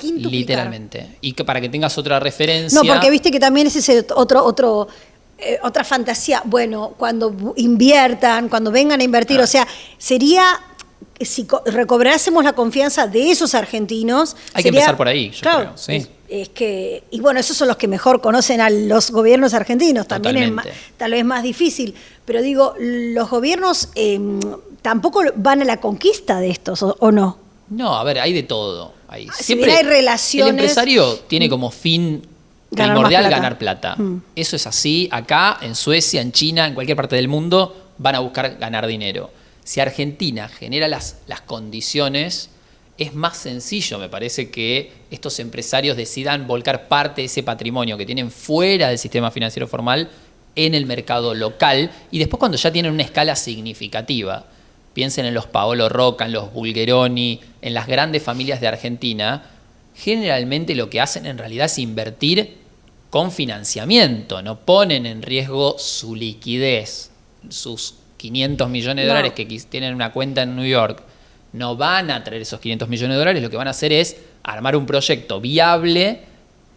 Speaker 1: Y que para que tengas otra referencia.
Speaker 2: No, porque viste que también ese es otra fantasía. Bueno, cuando inviertan, cuando vengan a invertir, o sea, sería, si recobrásemos la confianza de esos argentinos.
Speaker 1: Hay que empezar por ahí, yo creo. Sí.
Speaker 2: Es que, y bueno, esos son los que mejor conocen a los gobiernos argentinos, también es tal vez más difícil, pero digo, los gobiernos tampoco van a la conquista de estos, ¿o no?
Speaker 1: No, a ver, hay de todo.
Speaker 2: Siempre hay relaciones.
Speaker 1: El empresario tiene como fin primordial ganar plata. Eso es así, acá, en Suecia, en China, en cualquier parte del mundo, van a buscar ganar dinero. Si Argentina genera las condiciones, es más sencillo, me parece, que estos empresarios decidan volcar parte de ese patrimonio que tienen fuera del sistema financiero formal en el mercado local y después cuando ya tienen una escala significativa. Piensen en los Paolo Rocca, en los Bulgeroni, en las grandes familias de Argentina. Generalmente lo que hacen en realidad es invertir con financiamiento, no ponen en riesgo su liquidez, sus 500 millones de dólares que tienen una cuenta en New York. No van a traer esos 500 millones de dólares, lo que van a hacer es armar un proyecto viable,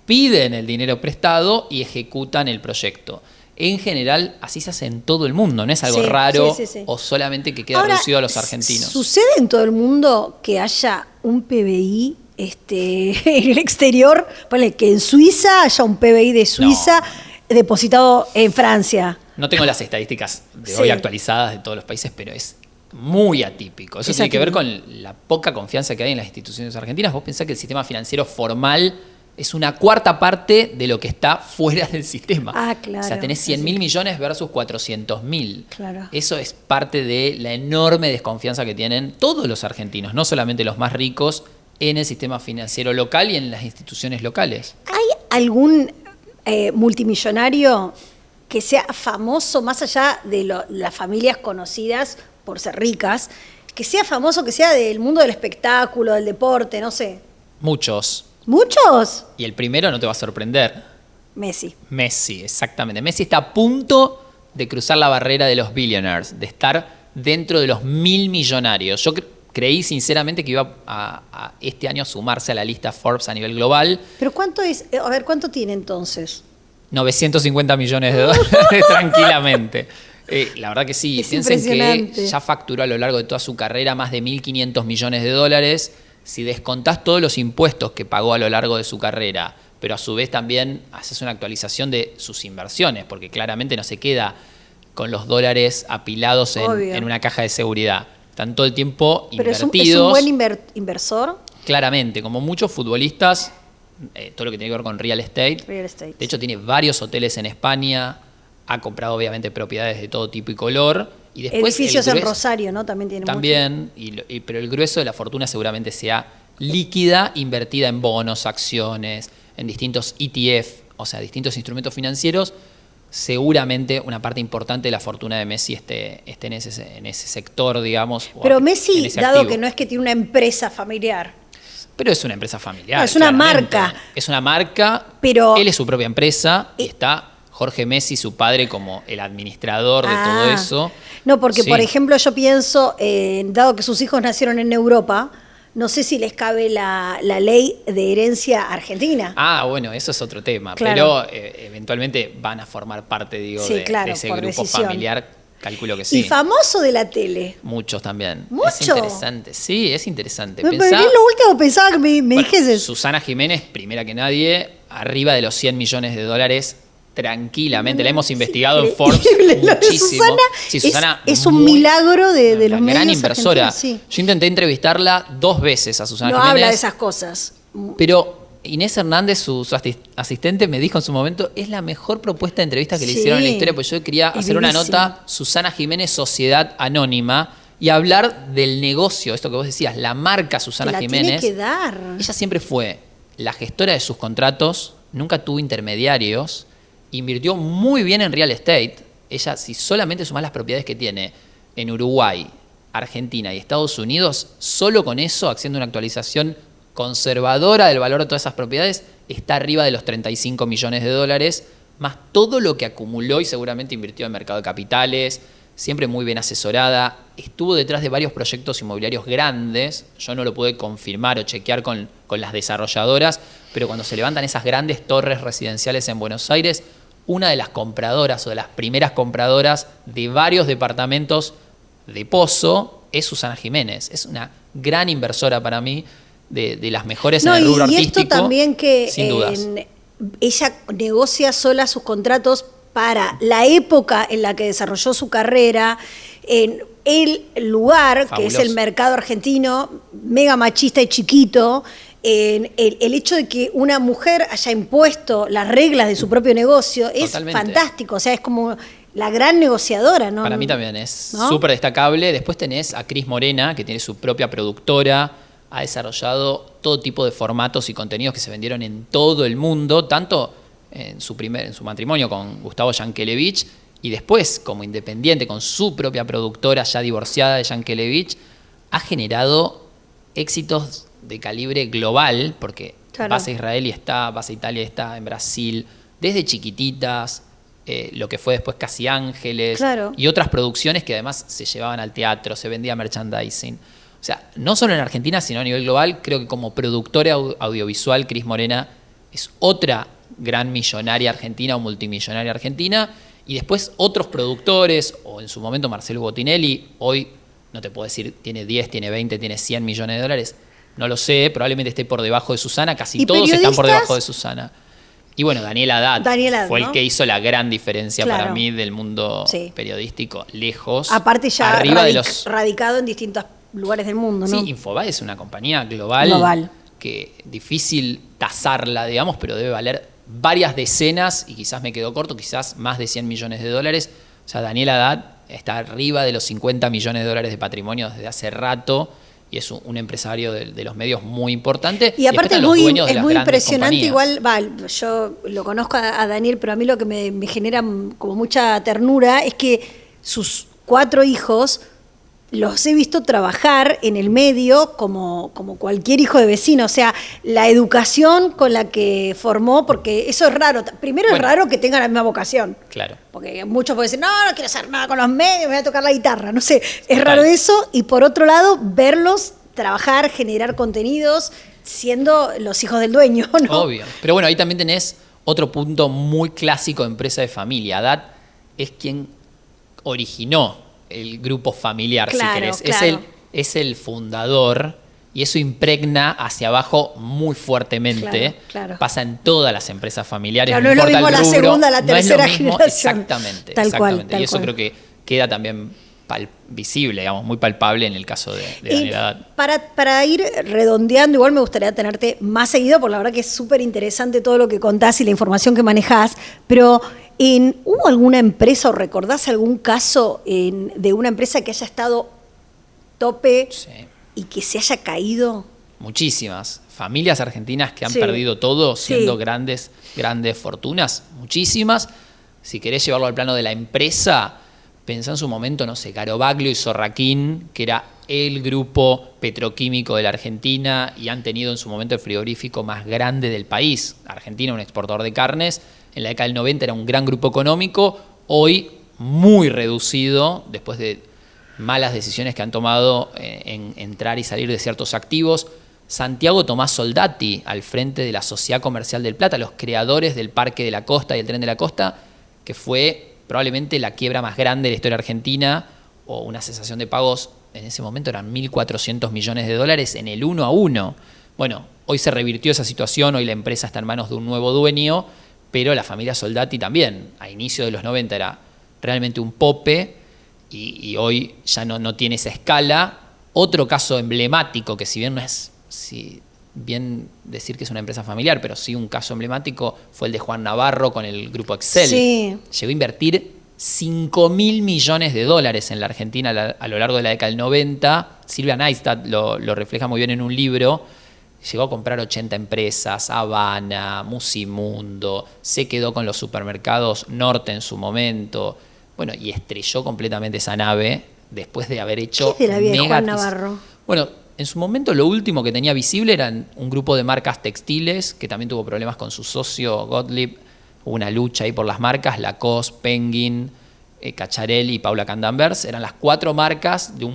Speaker 1: piden el dinero prestado y ejecutan el proyecto. En general, así se hace en todo el mundo, no es algo raro o solamente que queda reducido a los argentinos.
Speaker 2: ¿Sucede en todo el mundo que haya un PBI en el exterior? Ponle que en Suiza haya un PBI de Suiza depositado en Francia.
Speaker 1: No tengo las estadísticas de hoy actualizadas de todos los países, pero es muy atípico. Eso tiene que ver con la poca confianza que hay en las instituciones argentinas. Vos pensás que el sistema financiero formal es una cuarta parte de lo que está fuera del sistema.
Speaker 2: Ah, claro.
Speaker 1: O sea, tenés 100.000 millones versus 400.000.
Speaker 2: Claro.
Speaker 1: Eso es parte de la enorme desconfianza que tienen todos los argentinos, no solamente los más ricos, en el sistema financiero local y en las instituciones locales.
Speaker 2: ¿Hay algún multimillonario que sea famoso, más allá de las familias conocidas por ser ricas, que sea famoso, que sea del mundo del espectáculo, del deporte, no sé?
Speaker 1: Muchos.
Speaker 2: ¿Muchos?
Speaker 1: Y el primero no te va a sorprender.
Speaker 2: Messi.
Speaker 1: Messi, exactamente. Messi está a punto de cruzar la barrera de los billionaires, de estar dentro de los 1.000 millonarios. Yo creí sinceramente que iba a este año sumarse a la lista Forbes a nivel global.
Speaker 2: ¿Pero cuánto es? A ver, ¿cuánto tiene entonces?
Speaker 1: 950 millones de dólares tranquilamente. La verdad que sí.
Speaker 2: Es
Speaker 1: Piensen
Speaker 2: impresionante.
Speaker 1: que ya facturó a lo largo de toda su carrera más de 1.500 millones de dólares. Si descontás todos los impuestos que pagó a lo largo de su carrera, pero a su vez también haces una actualización de sus inversiones, porque claramente no se queda con los dólares apilados en una caja de seguridad. Están todo el tiempo
Speaker 2: pero
Speaker 1: invertidos.
Speaker 2: ¿Es un buen inversor?
Speaker 1: Claramente, como muchos futbolistas, todo lo que tiene que ver con real estate.
Speaker 2: Real estate.
Speaker 1: De hecho, tiene varios hoteles en España, ha comprado obviamente propiedades de todo tipo y color. Y después
Speaker 2: edificios en Rosario, ¿no? También tiene
Speaker 1: también, pero el grueso de la fortuna seguramente sea líquida, invertida en bonos, acciones, en distintos ETF, o sea, distintos instrumentos financieros. Seguramente una parte importante de la fortuna de Messi esté en ese sector, digamos.
Speaker 2: Pero Messi, dado
Speaker 1: activo.
Speaker 2: que no es que tiene una empresa familiar.
Speaker 1: Pero es una empresa familiar.
Speaker 2: No, es una
Speaker 1: claramente.
Speaker 2: marca.
Speaker 1: Es una marca,
Speaker 2: pero
Speaker 1: él es su propia empresa y está Jorge Messi, su padre, como el administrador de todo eso.
Speaker 2: No, porque
Speaker 1: sí.
Speaker 2: Por ejemplo yo pienso, dado que sus hijos nacieron en Europa, no sé si les cabe la ley de herencia argentina.
Speaker 1: Ah, bueno, eso es otro tema.
Speaker 2: Claro.
Speaker 1: Pero eventualmente van a formar parte, digo,
Speaker 2: Sí,
Speaker 1: de ese grupo
Speaker 2: decisión.
Speaker 1: familiar. Calculo que sí.
Speaker 2: Y famoso de la tele.
Speaker 1: Muchos también.
Speaker 2: ¿Mucho?
Speaker 1: Es interesante. Sí, es interesante.
Speaker 2: Pero es lo último que pensaba que me dijese.
Speaker 1: Susana Jiménez, primera que nadie, arriba de los 100 millones de dólares tranquilamente. La hemos investigado en Forbes muchísimo.
Speaker 2: Susana es un milagro de los medios
Speaker 1: gran inversora.
Speaker 2: Sí.
Speaker 1: Yo intenté entrevistarla 2 veces a Susana
Speaker 2: no
Speaker 1: Jiménez.
Speaker 2: Habla de esas cosas.
Speaker 1: Pero Inés Hernández, su asistente, me dijo en su momento, es la mejor propuesta de entrevista que le hicieron en la historia, porque yo quería hacer una nota, Susana Jiménez, Sociedad Anónima, y hablar del negocio, esto que vos decías, la marca Susana Jiménez.
Speaker 2: Tiene que dar.
Speaker 1: Ella siempre fue la gestora de sus contratos, nunca tuvo intermediarios, invirtió muy bien en real estate. Ella, si solamente sumás las propiedades que tiene en Uruguay, Argentina y Estados Unidos, solo con eso, haciendo una actualización conservadora del valor de todas esas propiedades, está arriba de los 35 millones de dólares, más todo lo que acumuló y seguramente invirtió en mercado de capitales, siempre muy bien asesorada, estuvo detrás de varios proyectos inmobiliarios grandes, yo no lo pude confirmar o chequear con las desarrolladoras, pero cuando se levantan esas grandes torres residenciales en Buenos Aires, una de las compradoras o de las primeras compradoras de varios departamentos de Pozo es Susana Jiménez, es una gran inversora para mí, de las mejores en el rubro artístico.
Speaker 2: Y esto también que
Speaker 1: sin dudas.
Speaker 2: Ella negocia sola sus contratos para la época en la que desarrolló su carrera, en el lugar,
Speaker 1: Fabuloso.
Speaker 2: que es el mercado argentino, mega machista y chiquito, en el hecho de que una mujer haya impuesto las reglas de su propio negocio, es
Speaker 1: Totalmente.
Speaker 2: fantástico, o sea, es como la gran negociadora, ¿no?
Speaker 1: Para mí también es
Speaker 2: ¿no?
Speaker 1: súper destacable. Después tenés a Cris Morena, que tiene su propia productora, ha desarrollado todo tipo de formatos y contenidos que se vendieron en todo el mundo, tanto en su matrimonio con Gustavo Yankelevich y después como independiente con su propia productora ya divorciada de Yankelevich, ha generado éxitos de calibre global, porque
Speaker 2: Claro.
Speaker 1: Base Israel está, Base Italia está, en Brasil, desde chiquititas, lo que fue después Casi Ángeles,
Speaker 2: Claro.
Speaker 1: y otras producciones que además se llevaban al teatro, se vendía merchandising. O sea, no solo en Argentina, sino a nivel global, creo que como productora audiovisual, Cris Morena es otra gran millonaria argentina o multimillonaria argentina, y después otros productores, o en su momento Marcelo Botinelli, hoy no te puedo decir, tiene 10, tiene 20, tiene 100 millones de dólares, no lo sé, probablemente esté por debajo de Susana, casi
Speaker 2: ¿Y
Speaker 1: todos están por
Speaker 2: periodistas?
Speaker 1: debajo de Susana. Y bueno, Daniel Haddad fue
Speaker 2: ¿no?
Speaker 1: el que hizo la gran diferencia
Speaker 2: Claro.
Speaker 1: para mí del mundo
Speaker 2: Sí.
Speaker 1: periodístico, lejos.
Speaker 2: Aparte ya
Speaker 1: arriba de los
Speaker 2: radicado en distintos lugares del mundo, ¿no?
Speaker 1: Sí, Infobae es una compañía global, que difícil tasarla, digamos, pero debe valer varias decenas, y quizás me quedo corto, quizás más de 100 millones de dólares. O sea, Daniel Haddad está arriba de los 50 millones de dólares de patrimonio desde hace rato, y es un empresario de los medios muy importante.
Speaker 2: Y aparte
Speaker 1: después
Speaker 2: es
Speaker 1: están los dueños de las
Speaker 2: muy
Speaker 1: grandes
Speaker 2: impresionante,
Speaker 1: compañías.
Speaker 2: igual, yo lo conozco a Daniel, pero a mí lo que me genera como mucha ternura es que sus 4 hijos los he visto trabajar en el medio como cualquier hijo de vecino. O sea, la educación con la que formó, porque eso es raro. Primero es raro que tengan la misma vocación.
Speaker 1: Claro.
Speaker 2: Porque muchos pueden decir, no quiero hacer nada con los medios, me voy a tocar la guitarra. No sé, es
Speaker 1: Total.
Speaker 2: raro eso. Y por otro lado, verlos trabajar, generar contenidos, siendo los hijos del dueño, ¿no?
Speaker 1: Obvio. Pero bueno, ahí también tenés otro punto muy clásico de empresa de familia. Haddad es quien originó el grupo familiar,
Speaker 2: Claro,
Speaker 1: si querés.
Speaker 2: claro.
Speaker 1: Es el fundador, y eso impregna hacia abajo muy fuertemente.
Speaker 2: Claro.
Speaker 1: Pasa en todas las empresas familiares.
Speaker 2: Claro, no es lo
Speaker 1: importa
Speaker 2: mismo
Speaker 1: el
Speaker 2: la
Speaker 1: rubro,
Speaker 2: segunda, la
Speaker 1: no es lo
Speaker 2: tercera
Speaker 1: mismo.
Speaker 2: generación.
Speaker 1: Exactamente.
Speaker 2: Tal cual,
Speaker 1: exactamente.
Speaker 2: tal
Speaker 1: Y eso
Speaker 2: cual.
Speaker 1: creo que queda también visible, digamos, muy palpable en el caso de Daniel Haddad.
Speaker 2: Para ir redondeando, igual me gustaría tenerte más seguido, porque la verdad que es súper interesante todo lo que contás y la información que manejás, pero ¿hubo alguna empresa o recordás algún caso de una empresa que haya estado tope
Speaker 1: Sí.
Speaker 2: y que se haya caído?
Speaker 1: Muchísimas familias argentinas que han
Speaker 2: Sí.
Speaker 1: perdido todo siendo
Speaker 2: Sí.
Speaker 1: grandes fortunas, muchísimas. Si querés llevarlo al plano de la empresa, pensá en su momento, no sé, Carobaglio y Sorraquín, que era el grupo petroquímico de la Argentina, y han tenido en su momento el frigorífico más grande del país. Argentina, un exportador de carnes, en la década del 90 era un gran grupo económico, hoy muy reducido, después de malas decisiones que han tomado en entrar y salir de ciertos activos. Santiago Tomás Soldati, al frente de la Sociedad Comercial del Plata, los creadores del Parque de la Costa y el Tren de la Costa, que fue probablemente la quiebra más grande de la historia argentina, o una cesación de pagos. En ese momento eran 1.400 millones de dólares en el 1 a 1. Bueno, hoy se revirtió esa situación, hoy la empresa está en manos de un nuevo dueño, pero la familia Soldati también, a inicios de los 90 era realmente un pope, y hoy ya no tiene esa escala. Otro caso emblemático, que si bien no es bien decir que es una empresa familiar, pero sí un caso emblemático, fue el de Juan Navarro con el grupo Excel.
Speaker 2: Sí.
Speaker 1: Llegó a invertir 5.000 millones de dólares en la Argentina a lo largo de la década del 90. Silvia Neistat lo refleja muy bien en un libro. Llegó a comprar 80 empresas, Habana, Musimundo, se quedó con los supermercados Norte en su momento. Bueno, y estrelló completamente esa nave después de haber hecho
Speaker 2: ¿Qué es de la vida de Juan
Speaker 1: megatis-
Speaker 2: Navarro?
Speaker 1: Bueno, en su momento lo último que tenía visible eran un grupo de marcas textiles, que también tuvo problemas con su socio Gottlieb. Hubo una lucha ahí por las marcas, Lacoste, Penguin, Cacharel y Paula Candanvers. Eran las 4 marcas de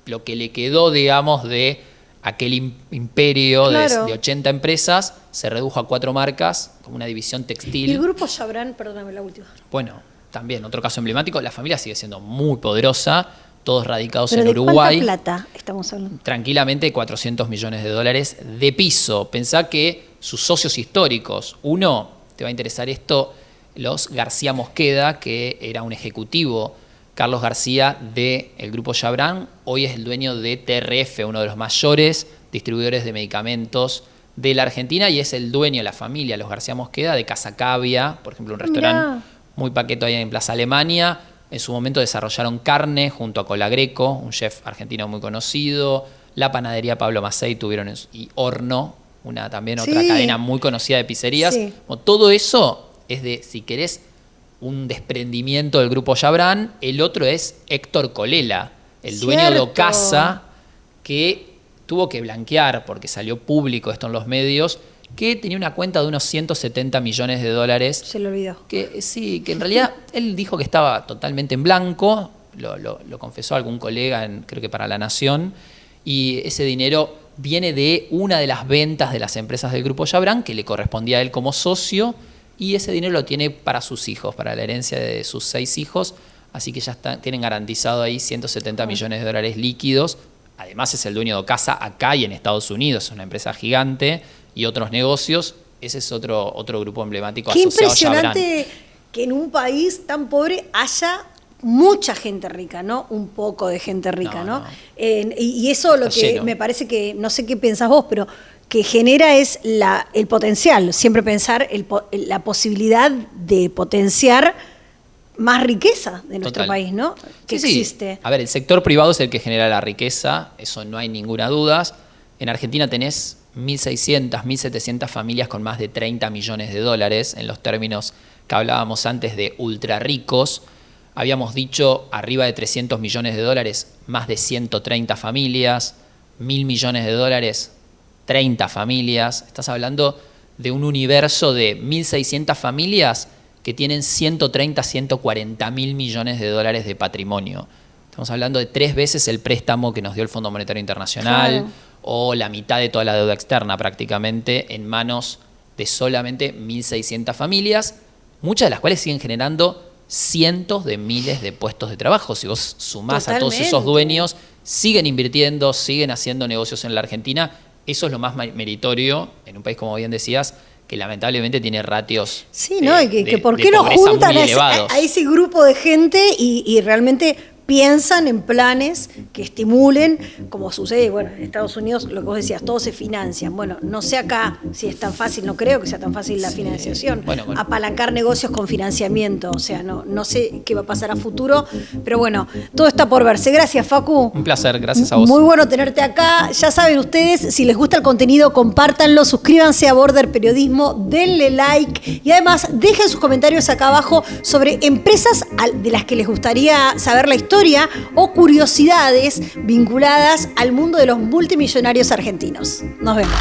Speaker 1: lo que le quedó, digamos, de aquel imperio
Speaker 2: Claro.
Speaker 1: de 80 empresas. Se redujo a 4 marcas, como una división
Speaker 2: Y
Speaker 1: textil.
Speaker 2: el grupo Chabran, perdóname la última.
Speaker 1: Bueno, también otro caso emblemático. La familia sigue siendo muy poderosa, todos radicados
Speaker 2: ¿Pero
Speaker 1: en
Speaker 2: de
Speaker 1: Uruguay.
Speaker 2: cuánta plata estamos hablando?
Speaker 1: Tranquilamente 400 millones de dólares de piso. Pensá que sus socios históricos, uno, te va a interesar esto, los García Mosqueda, que era un ejecutivo, Carlos García, del grupo Chabran, hoy es el dueño de TRF, uno de los mayores distribuidores de medicamentos de la Argentina, y es el dueño de la familia, los García Mosqueda, de Casa Cavia, por ejemplo, un restaurante muy paqueto ahí en Plaza Alemania. En su momento desarrollaron carne junto a Colagreco, un chef argentino muy conocido. La panadería Pablo Macei tuvieron, y Horno, también otra
Speaker 2: Sí.
Speaker 1: cadena muy conocida de pizzerías.
Speaker 2: Sí.
Speaker 1: Bueno, todo eso es si querés, un desprendimiento del grupo Chabran. El otro es Héctor Colela, el dueño de
Speaker 2: Cierto.
Speaker 1: Ocasa, que tuvo que blanquear, porque salió público esto en los medios, que tenía una cuenta de unos 170 millones de dólares.
Speaker 2: Se lo olvidó.
Speaker 1: Que sí, que en realidad él dijo que estaba totalmente en blanco, lo confesó algún colega, creo que para La Nación, y ese dinero viene de una de las ventas de las empresas del grupo Chabran, que le correspondía a él como socio, y ese dinero lo tiene para sus hijos, para la herencia de sus 6 hijos, así que ya tienen garantizado ahí 170 millones de dólares líquidos. Además es el dueño de Ocasa acá y en Estados Unidos, es una empresa gigante, y otros negocios. Ese es otro grupo emblemático
Speaker 2: Qué
Speaker 1: asociado a Chabran.
Speaker 2: impresionante que en un país tan pobre haya mucha gente rica, ¿no? Un poco de gente rica, ¿no?
Speaker 1: No.
Speaker 2: Y eso lo
Speaker 1: Está
Speaker 2: que
Speaker 1: lleno.
Speaker 2: me parece que, no sé qué pensás vos, pero que genera es el potencial, siempre pensar la posibilidad de potenciar más riqueza de nuestro país, ¿no? Que existe.
Speaker 1: A ver, el sector privado es el que genera la riqueza, eso no hay ninguna duda. En Argentina tenés 1.600, 1.700 familias con más de 30 millones de dólares, en los términos que hablábamos antes de ultra ricos. Habíamos dicho arriba de 300 millones de dólares, más de 130 familias, 1.000 millones de dólares, 30 familias. Estás hablando de un universo de 1.600 familias que tienen 130, 140 mil millones de dólares de patrimonio. Estamos hablando de 3 veces el préstamo que nos dio el Fondo Monetario Internacional, claro, o la mitad de toda la deuda externa prácticamente en manos de solamente 1.600 familias, muchas de las cuales siguen generando cientos de miles de puestos de trabajo. Si vos sumás a todos esos dueños, siguen invirtiendo, siguen haciendo negocios en la Argentina. Eso es lo más meritorio en un país, como bien decías, que lamentablemente tiene ratios
Speaker 2: ¿no? Y que ¿por qué no juntan a ese grupo de gente y realmente piensan en planes que estimulen, como sucede, bueno, en Estados Unidos, lo que vos decías, todos se financian. Bueno, no sé acá si es tan fácil, no creo que sea tan fácil la financiación. Bueno. Apalancar negocios con financiamiento, o sea, no sé qué va a pasar a futuro, pero bueno, todo está por verse. Gracias, Facu.
Speaker 1: Un placer, gracias a vos.
Speaker 2: Muy bueno tenerte acá. Ya saben ustedes, si les gusta el contenido, compártanlo, suscríbanse a Border Periodismo, denle like y además dejen sus comentarios acá abajo sobre empresas de las que les gustaría saber la historia o curiosidades vinculadas al mundo de los multimillonarios argentinos. Nos vemos.